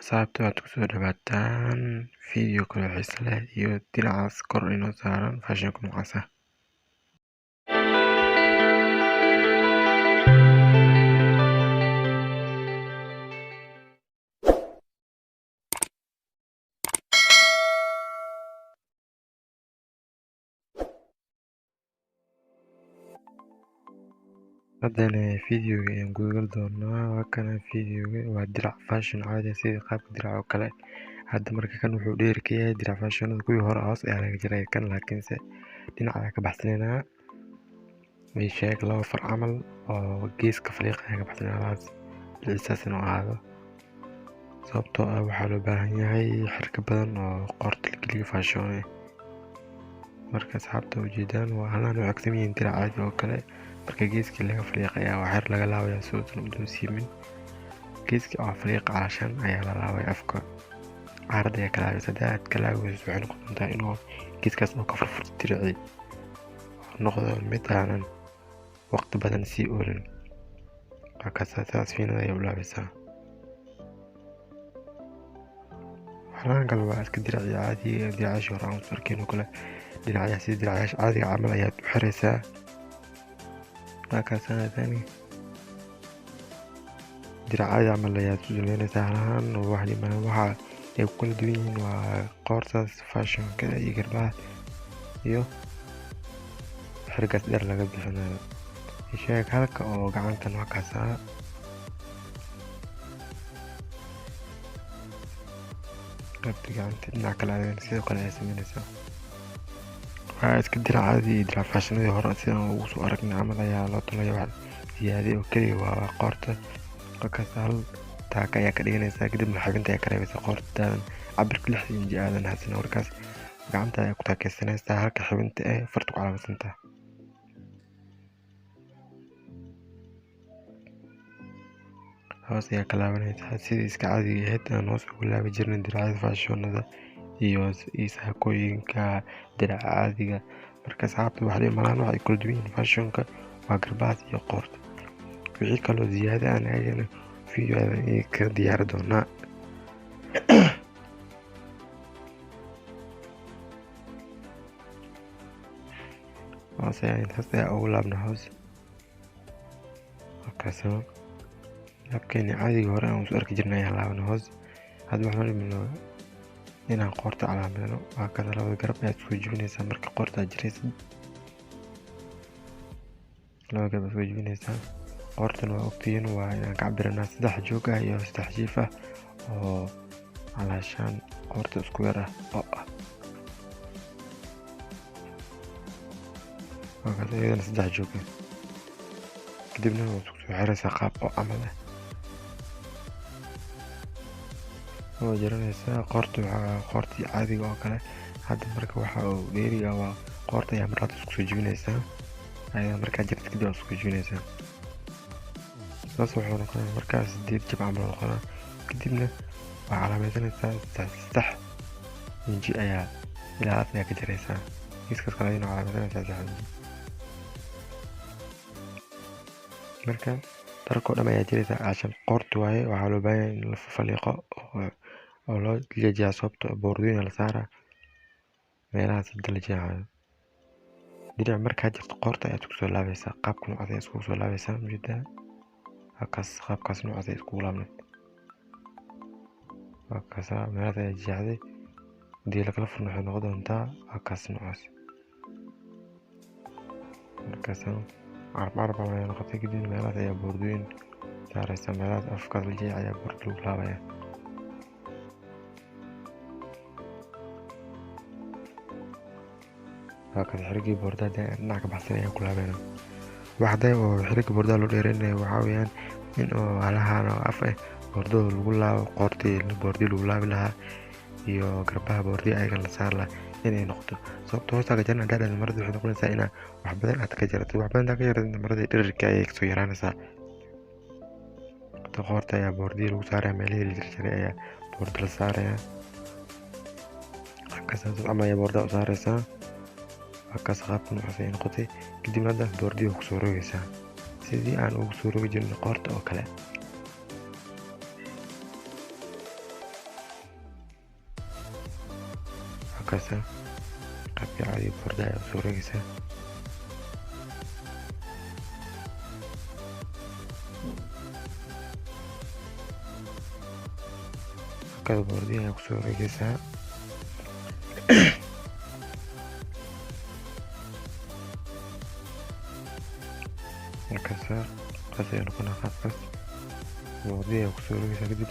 Asxaabta waxaad kusoo dhawaataan video kale oo xiiso leh iyo dinacaas kor inoo saaran fashion-ka noocaas ah. haddana videoga ayaan gudagali doonaa. waa kana videoga waa dirac fashion caadi ah sida qaabka dirac oo kale. hadda marka kan wuxuu dheer ka yahay dirac fashionada kuwii hore hoos ayaa laga jaray, kan laakiinse dhinac ayaa ka baxsanaynaa meesheeg laba far camal oo geeska faliiq ayaa ka baxsanaynaa dhicisaas inuu ahaado, sababtoo ah waxaa loo baahan yahay xirka badan oo qoorta la geliyo fashion ah. marka asxaabta ujeedaan waa halaan u cagsan yihiin dirac caadi oo kale. marka geeskii laga faliiqayaa waa xir laga laabayaa si uusan u doonsiimin. geeskii oo faliiqa calashan ayaa la laabaya, afka caarada ayaa ka laabaysa. haddii aad ka laabeyso waxay noqon doontaa inuu geeskaas oo ka furfurto diracii noqdo mid aanan waqti badan sii oolin. saas fiinada ayay u laabaysaa. waxaan kale waa iska diracii caadiga diracaashii hore aan arkin oo kale. dhinacyaha sida diracayaasha caadiga camal ayaad u xiraysaa. markaasaadani diracada camal ayaad u sameynaysaa halahaan waxa ay ku kala duwan yihiin waa qoortaas fashionka iyo garbaha iyo xirgaas dheer laga bixinayo. sheeg halka oo gacantan waa kaasaa qabta gacanta dhinac kale adan sidoo kale ay sameynaysaa. waa iska diracadii iyo dirac fashionadii hore sidaan ugu soo aragnay camal ayaa loo talaya. wax ziyaaday oo keliya waa qoorta. markaas hal taaka ayaa ka dhiganaysaa, kadibna xibinta ayaa ka reebaysaa qoortaadan cabirka 6 inji aadan haysana. markaas gacanta ayaa ku taakeysanaysaa halka xibinta ee farta ku calaamadsantahay. hoos ayaa ka laabanaysaa sidii iska caadiga ahayd aan hoos ugu laabi jirnay diracyada fashionada iyo saakooyinka diraca caadiga. marka asxaabta waxay malaan waxay kala duwan yihiin fashionka waa garbahaas iyo qoorta. wixii kaloo ziyaada aan ayagana videoadan ka diyaari doonaa. hoos ayaa ugu laabna hoos. markaas laabkeeni caadiga hore aan usoo arki jirnay ayaan laabana hoos. hadda waxaan dhimino inaan qoorta calaamadno. waa kada labada garab ayaad soo jibinaysaa marka qoorta aad jiraysid. labada garab aad soo jibinaysaa. qoortan waa ogtihiin waa inaan ka cabiranaa 3 joog ah iyo 3 jiif ah oo calaashaan qoorta isku yar ah oo ah. markaas iyadana 3 joog ah. kadibna waad isku soo xiraysaa qaab oo camal ah oo jaranaysaa qoorta. waxaa qoortii caadiga oo kale. hadda marka waxa uu dheeriga waa qoorta ayaa markaad isku soo jibinaysaa. ayada markaa jirta kadib aad isku jibinaysaa. saas wuxuu noqonaa markaas 8 jab camal noqonaa. kadibna waa calaamaysanaysaa 3 inji ayaa ilaalaas ayaa ka jaraysaa. geeskaas kale ayadana calaamaysanaysaa 3 inji. marka dharkoo dhan ayaa jiraysaa caashan qoorta waaye. waxaa loo baahan yahay in la faliiqo oo loo jeejiyaa sababtoo boordoyin la saaraa meelahaas hadda la jeexayo. dhinac markaa jirto qoorta ayaad isku soo laabaysaa. qaabka noocaas ayaad iskugu soo laabaysaa ujeedaa. qaabkaas noocaas ayaad iskugu laabnay. waa kaasa meelahaas ayaa jeexday. haddii lakala furno waxay noqon doontaa waa kaas noocaas. markaas carab ayaa noqotay. kadibna meelahaas ayaa boordoyin saaraysaa. meelahaas afkaas la jeex ayaa boorda lagu laabaya. waa kaas xirigii boordada dhinac ka baxsan ayaan ku laabayna. waxday oo xiriga boordada loo dheereynayo waxaa weeyaan in oo halahaan oo af ah boordada lagu laabo qoortii boordii lagu laabi lahaa iyo garbaha boordii ayagan la saar lahaa inay noqoto. sababta hoosta ka jarna dhaadhada marada waxay noqonaysaa inaa wax badan aad ka jaratid. wax badan aad ka jaratid marada dhirirka ayay kasoo yaraanaysaa. qoorta ayaa boordii lagu saaraya. meelihii la jarjaray ayaa boorda la saaraya. markaas ama ayaa boorda u saaraysaa. markaas qaabka noocaas ay noqotay. kadibna hadda boordii ku soo rogaysaa sidii aan ugu soo rogi jirnay qoorta oo kale. وكذا قبل عادي بوردة وسوريسا كذا بوردية وسوريسا وكذا قصير نكون خاص بوردية وسوريسا كدب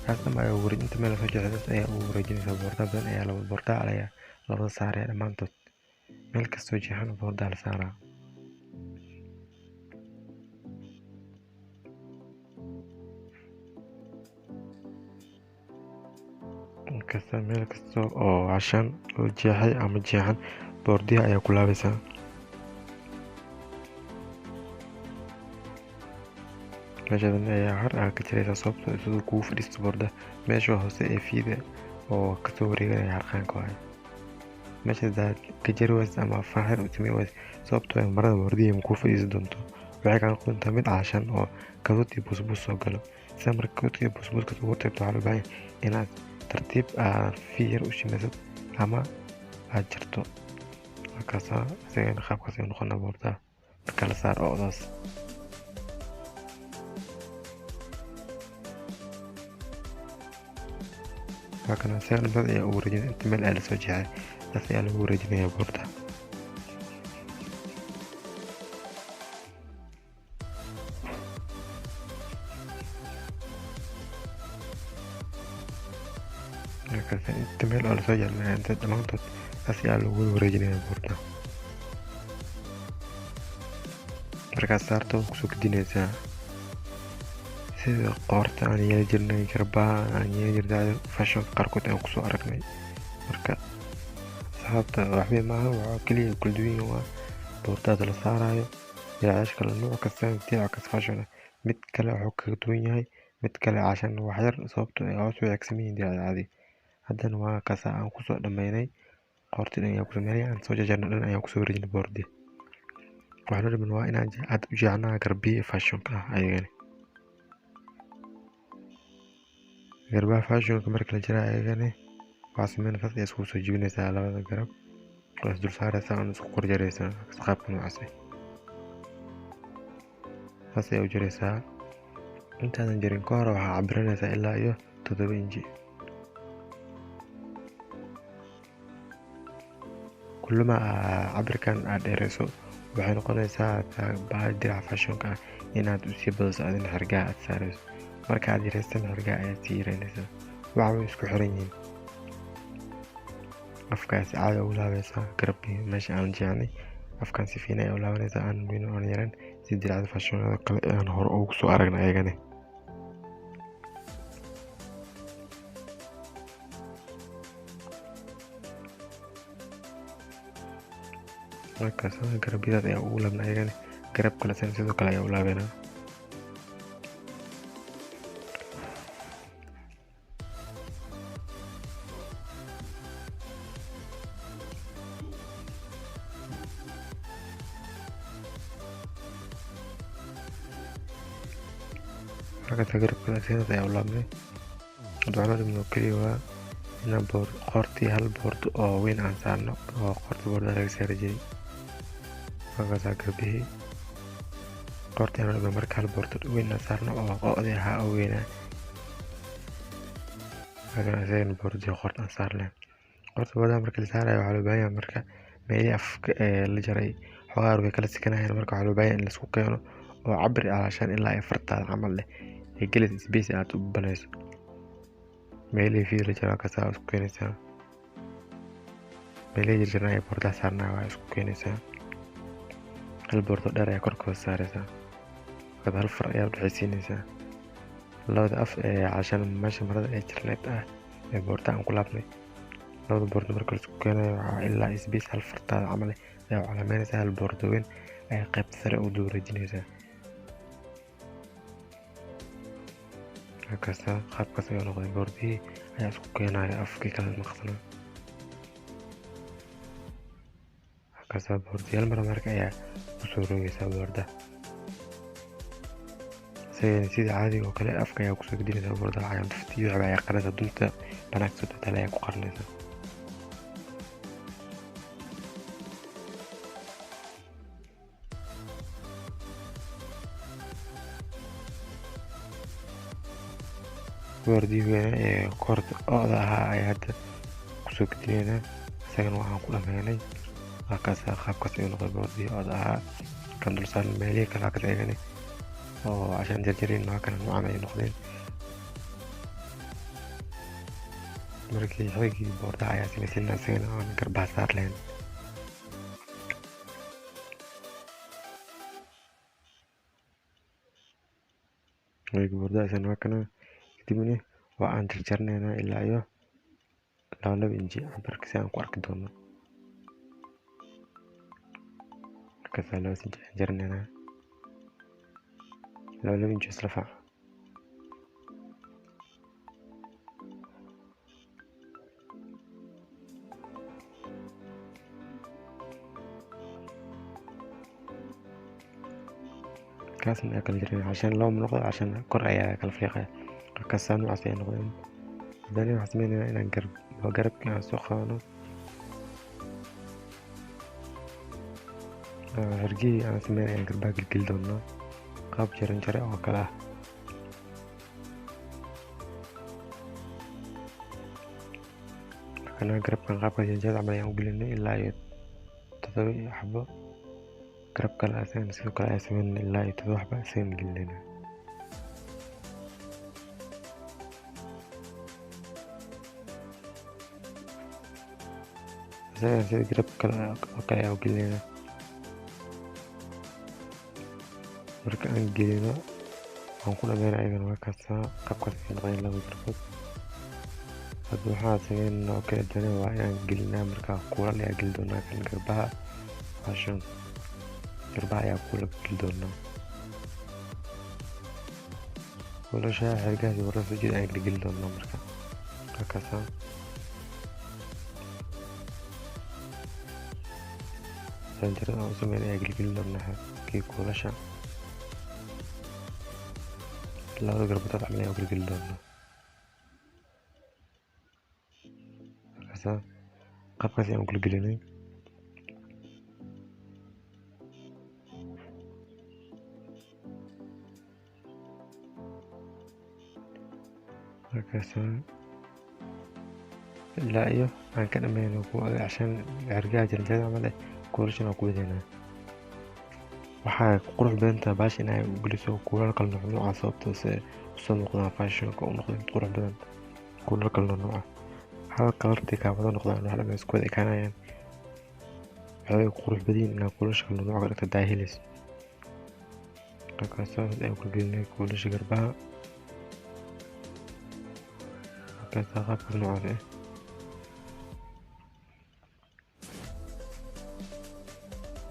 هذا ما يورد انت ملا فجأة هذا ايه ورجينيسا بوردة بدن ايه لو بوردة عليها لو ساري دمانتود meel kastoo jeexan boordaa la saaraa inkasta meel kasta oo cashan oo jeexay ama jeexan boordiha ayaa ku laabaysaa meeshadan ayaa har aa ka jiraysaa sababtoo siduu kugu fadhiisto boorda meesha hoose ee fiida oo kasoo wareeganaya harqaanka waaye meesha daad ka jari ways ama faaxir u timi ways sababtoo ah marada boordihi ma kuu fadhiisi doonto waxay kaa noqon doontaa mid cashan oo kadood iyo busbus soo galo sida marka kadoodka iyo busbuska ugu taybto waxaa loo baahan inaad tartiib aad fiyar u shimaysad ama aad jarto markaasa isagana qaabkaas ayuu noqonaa boordaa marka la saar oodaas لكن السعر بدأ يورجن انت مال على سوجها بس على ورجن يا بوردا لكن انت مال على سوجها انت دمانتو بس على ورجن يا بوردا markaas saarto kusoo gudinaysaa sida qoorta aan yeeli jirnay garbaha aan yeeli jirnay fashion qaarkood aan kusoo aragnay marka sababta waxba maaha waxa kaliya kala duwan waa boortada la saarayo diracash kala nooc kasta dirac kasta fashion mid kale wuxuu kaga duwan yahay mid kale cashan wax yar sababtoo ah hoos way agsameeyeen dirac caadi haddana waa kaasa aan kusoo dhameynay qoortii ayaa ku sameeyay aan soo jajarnay dhan ayaa kusoo wareejinay boordi waxaan rabnaa waa inaan aad u jeexnaa garbiye fashion ka ayagana garbaha fashion marka la jira ayagana waa sameyn fadhi isku soo jibinaysaa labada garab oo is dul saaraysaa oo isku kor jaraysaa qaabka noocaas ah taas ayaa u jaraysaa intaadan jarin ka hor waxaa cabiranaysaa ilaa iyo 7 inji kullama cabirkan aad dheerayso waxay noqonaysaa dirac fashion ka inaad u sii badiso adin xargaa aad saarayso marka aad yaraysan xargaa ayaad sii yaraynaysaa waxa way isku xiran yihiin afkaas caadi u laabaysaa garabkii meesha aan jeexnay afkaan si fiican ayaa u laabanaysaa aan weyn oo aan yaran si diracda fashionada kale aan hore ugu soo aragnay ayagana markaas garabyadaas ayaa ugu laabna ayagana garab kale sidoo kale ayaa u laabanaa marka garabka sidaas ayaa u laabnay waxaan rabnaa kaliya waa inaan qoortii hal boord oo weyn aan saarno oo qoorta boorda laga saari jiray markaas garbihii qoortii aan rabnaa marka hal boord weyn aan saarno oo qoodii ahaa oo weynaa markaan isagana boordii qoorta aan saarnay qoorta boorda marka la saarayo waxaa loo baahan yahay marka meelihii afka la jaray xogaar way kala sikanayaan marka waxaa loo baahan yahay in la isku keeno oo cabir alashan ilaa 4 camal leh ay gelis space aad u banayso meelihii fiir la jaraa ka saa isku keenaysaa meelihii jirnaa ay boorda saarnaa waa isku keenaysaa hal boordo dheer ayaa korkooda saaraysaa kad hal far ayaa u dhexaysiinaysaa labada af ee cashan meesha marada ee jirneed ah ee boorda aan ku laabnay labada boordo marka la isku keenayo waxaa ilaa space hal fartaada camal ayaa u calaameynaysaa hal boordo weyn ayaa qaybta sare u dooreejinaysaa kasta qaabkaas ayaa noqday boordihii ayaa isku keenaya afkii kala maqsana kasta boordiyaal marka ayaa kusoo rogaysaa boorda sidii caadiga oo kale afka ayaa kusoo gudinaysaa boorda ayaa duftiyo waxba ayaa qaranaysaa dunta banaagta total ayaa ku qaranaysaa kuwii wardigeena ee koorta ooda ahaa ayaa hadda kusoo gudbinayna isagana waxaan ku dhameynay halkaas qaabkaas ayuu noqday boordiga ooda ahaa kan dul saaran meelihii kale ka eegane oo cashaan jarjarin kana noocan ay noqdeen markii xigii boordaha ayaa samaysanaa isagana aan garbaha saar lahayn boordaha isagana kana kadibna waa aan jarjarnaynaa ilaa iyo 2 inji cabarka si aan ku arki doono markaas 2 inji jarjarnaynaa 2 inji isla faac كاسن أكل جرين عشان لو منقطع عشان كرة كل فريقة كاسن عصير نقدم داني حسمينا إن نقرب وقرب كان سخانة هرجي أنا سمينا إن قرب باقي الكل دونا قاب جرين جري أو كلاه أنا قرب كان قاب جرين عملية وقلنا إلا يتضوي حبة قرب كلا أسان سيدو كلا أسان إلا يتضوح بأسان قلنا سيد قرب كلا وقلنا مركا أن قلنا ونقول أمين أيضا وكاسا قب كاسا نغير له قربت فدوحات سيين أوكي الدنيا وعيان قلنا مركا قولا لي أقلدونا كان قربها عشان قربها يقول أقلدونا ولا شيء حرقاتي ورسو جيد أقلدونا مركا كاسا سنجرد أو سمين أقلدونا كي كولا شا لا قربتات عملية أقلدونا كاسا قاب كاسي أقول قليني كاسا لا أيوه أنا كان أمين عشان أرجع جرجال عمله كورشن أو كودينا waxaa qurux badan baash inay u geliso kuulal kala nooc sababtoo soo noqdaan fashion oo noqdo qurux badan kuulal kala nooc hal kalarti ka wada noqdaan waxa la isku wada kaanayaan waxay qurux badan inay kuulash kala nooc ka dhigto daahilis markaas ay ku gelinay kuulash garbaha markaas qaabka nooc ah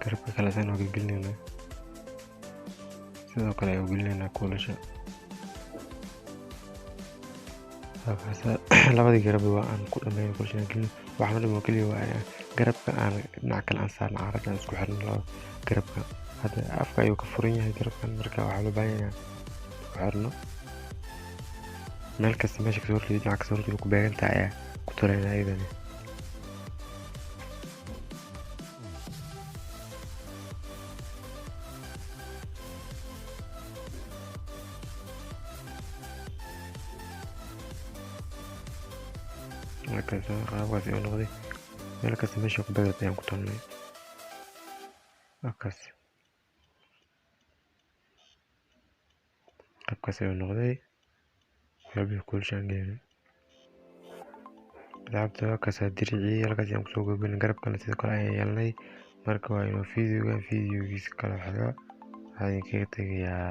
garabka kala san oo gelinayna sidoo kale ay gelinayna kuulasha markaas labadii garab waa aan ku dhameeyay kuulasha gelin waxaan dhimo kaliya waa garabka aan dhinac kale aan saarno carabka isku xirno garabka hada afka ayuu ka furan yahay garabkan marka waxa loo baahan yahay xirno meel kasta meesha kasoo horjeedo dhinac kasoo horjeedo ku beegan tahay ku toleenaa iyadana markaas qaabkaas ayuu noqday meel kasta meesha ku beegan ayaan ku tolnay markaas qaabkaas ayuu noqday qalbiga kuulashaan gelinay laabta kasa diricii halkaas ayaan kusoo gogoynay garabkana sidoo kale ayaan yeelnay marka waa inuu fiidiyowgiisa kala xiga waxaan kaga tegayaa